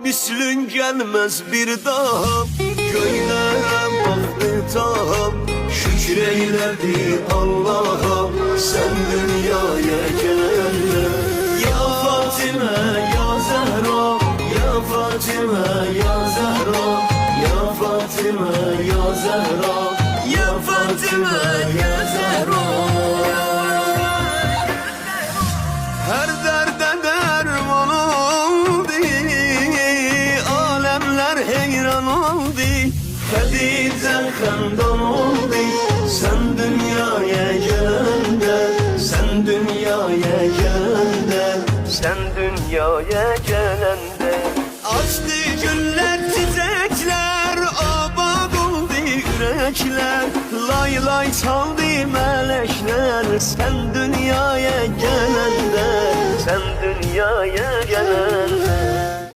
mislin gelmez bir daha. Göylere baktı tam, şükreyledi Allah'a. Sen dünyaya gelende, ya Fatime ya Zehra, ya Fatime ya Zehra, ya Fatime ya Zehra, ya Fatime ya Zehra. Her derde derman oldu, alemler heyran oldu. Hadize handan oldu, sen dünyaya gelende, sen dünyaya gelende, sen dünyaya gelende. Açtı güller çiçekler, abad oldu yürekler. Lay lay çaldı melekler, sen dünyaya gelende, sen dünyaya gelende.